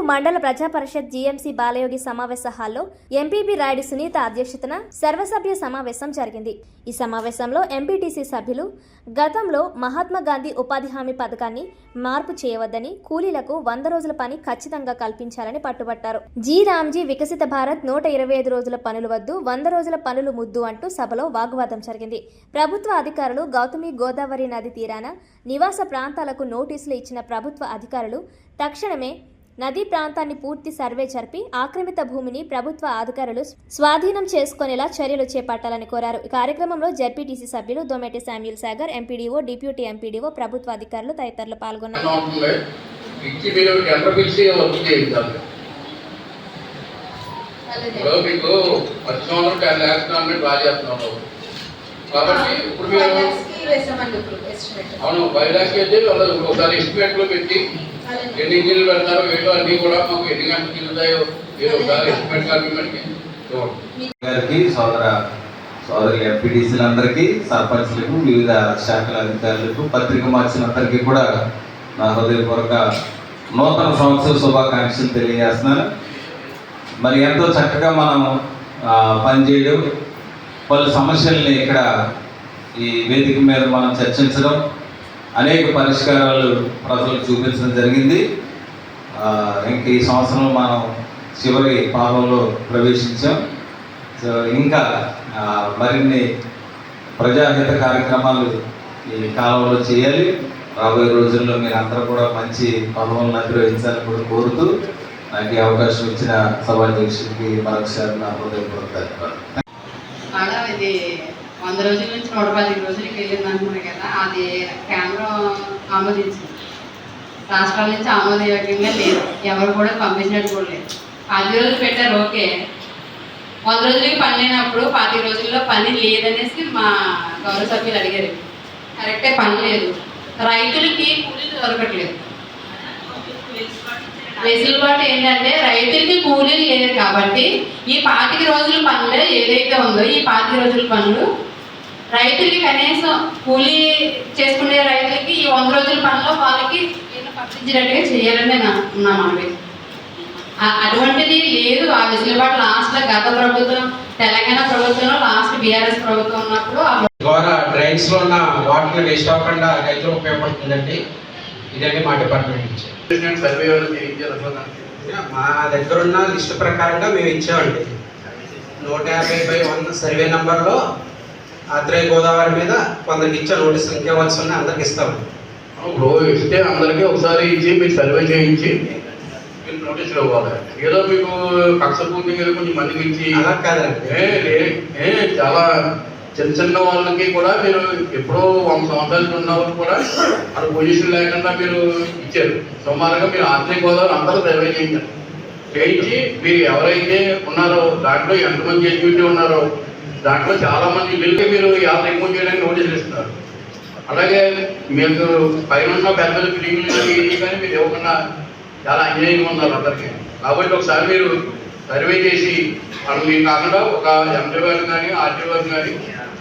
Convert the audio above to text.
మండల ప్రజా పరిషత్ జీఎంసీ బాలయోగి సమావేశ హాల్లో ఎంపీపీ రాయుడు సునీత అధ్యక్షతన సర్వసభ్య సమావేశం జరిగింది. ఈ సమావేశంలో ఎంపీటీసీ సభ్యులు గతంలో మహాత్మా గాంధీ ఉపాధి హామీ పథకాన్ని మార్పు చేయవద్దని, కూలీలకు 100 రోజుల పని ఖచ్చితంగా కల్పించాలని పట్టుబట్టారు. జీ రామ్జీ వికసిత భారత్ 125 రోజుల పనులు వద్దు, 100 రోజుల పనులు ముద్దు అంటూ సభలో వాగ్వాదం జరిగింది. ప్రభుత్వ అధికారులు గౌతమి గోదావరి నది తీరాన నివాస ప్రాంతాలకు నోటీసులు ఇచ్చిన ప్రభుత్వ అధికారులు తక్షణమే నదీ ప్రాంతాన్ని పూర్తి సర్వే జరిపి ఆక్రమిత భూమిని ప్రభుత్వ అధికారులు స్వాధీనం చేసుకునేలా చర్యలు చేపట్టాలని కోరారు. ఈ కార్యక్రమంలో జెడ్పీటీసీ సభ్యులు Dometi Samuel Sagar, MPDO, deputy MPDO, ప్రభుత్వ అధికారులు తదితరులు పాల్గొన్నారు. అవును 5 లక్షలు అయితే ఒకసారి ఎస్టిమేట్ లో పెట్టి ఎన్ని ఇంజిన్లు పెడతారో ఏదో అన్ని కూడా మాకు ఎన్ని గంటలు తిరుగుతాయో ఏదో ఒకసారి ఎస్టిమేట్ గారికి సోదరులు ఎంపీటీసీలందరికీ, సర్పంచ్లకు, వివిధ శాఖల అధికారులకు, పత్రిక మార్చినందరికీ కూడా నా హృదయపూర్వక నూతన సంవత్సర శుభాకాంక్షలు తెలియజేస్తున్నాను. మరి ఎంతో చక్కగా మనం పనిచేయడం, పలు సమస్యల్ని ఇక్కడ ఈ వేదిక మీద మనం చర్చించడం, అనేక పరిష్కారాలు ప్రజలకు చూపించడం జరిగింది. ఇంక ఈ సంవత్సరం మనం చివరి పాదంలో ప్రవేశించాం. సో ఇంకా మరిన్ని ప్రజాహిత కార్యక్రమాలు ఈ కాలంలో చేయాలి. రాబోయే రోజుల్లో మీరు అందరూ కూడా మంచి పదవులను అధిరోహించాలని కూడా కోరుతూ నాకు ఈ అవకాశం ఇచ్చిన సభాధ్యక్షుడికి మరొకసారి నా హృదయపూర్వక ఇది 100 రోజుల నుంచి 115 రోజులకి వెళ్ళింది అంటున్నారు కదా, అది కేంద్రం ఆమోదించింది. రాష్ట్రాల నుంచి ఆమోదయోగ్యంగా లేదు, ఎవరు కూడా పంపించినట్టు కూడా లేదు. 10 రోజులు పెట్టారు, ఓకే. 100 రోజులకి పని లేనప్పుడు 10 రోజుల్లో పని లేదనేసి మా గౌరవ సభ్యులు అడిగారు. కరెక్టే, పని లేదు, రైతులకి కూలీలు దొరకట్లేదు. వెసులుబాటు ఏంటంటే రైతులకి కూలీలు లేదు కాబట్టి ఈ 25 రోజుల పనులు ఏదైతే ఉందో ఈ 25 రోజుల పనులు రైతులకి కనీసం కూలీ చేసుకునే రైతులకి ఈ 100 రోజుల పనులు వాళ్ళకి పంపించినట్టుగా చేయాలని నేను నా మనవి. అటువంటిది లేదు. ఆ వెసులుబాటు లాస్ట్లో గత ప్రభుత్వం, తెలంగాణ ప్రభుత్వంలో లాస్ట్ బీఆర్ఎస్ ప్రభుత్వం ఉన్నప్పుడు ద్వారా డ్రైన్స్ లో ఉన్న వాటర్ వేస్ట్ అవ్వకుండా రైతులకు ఉపయోగపడుతుందండి. ఇదండి మా డిపార్ట్మెంట్ నుంచి మా దగ్గర ఉన్న లిస్టు ప్రకారంగా మేము ఇచ్చామండి. 150/100 సర్వే నంబర్లో ఆత్రేయ గోదావరి మీద కొందరికి ఇచ్చా నోటీస్, ఇంకేవలసి ఉన్నాయి అందరికి ఇస్తామండి. ఇప్పుడు ఇస్తే అందరికీ ఒకసారి ఇచ్చి మీరు సర్వే చేయించి మీరు నోటీసులు ఇవ్వాలి. ఏదో మీకు కక్ష పూర్తి కొంచెం మందికి ఇచ్చి అలా కాదండి, చాలా చిన్న చిన్న వాళ్ళకి కూడా మీరు ఎప్పుడో 100 సంవత్సరాలు ఉన్న వాళ్ళు కూడా మన పొజిషన్ లేకుండా మీరు ఇచ్చారు. సుమారుగా మీరు ఆత్మీయ గోదావరి అందరూ సర్వే చేయించారు. చేయించి మీరు ఎవరైతే ఉన్నారో దాంట్లో ఎంతమంది ఎగ్జిక్యూటివ్ ఉన్నారో దాంట్లో చాలా మంది వెళ్ళి మీరు 50 ఎక్కువ చేయడానికి నోటీసులు ఇస్తున్నారు. అలాగే మీకు పైన ఉన్న పెద్దలు బిల్డింగ్లు కానీ మీరు ఇవ్వకుండా చాలా అన్యాయంగా ఉన్నారు అందరికీ. కాబట్టి ఒకసారి మీరు సర్వే చేసి వాళ్ళు మీకు కాకుండా ఒక ఎంపీ వారిని కానీ ఆర్టీ వారిని కానీ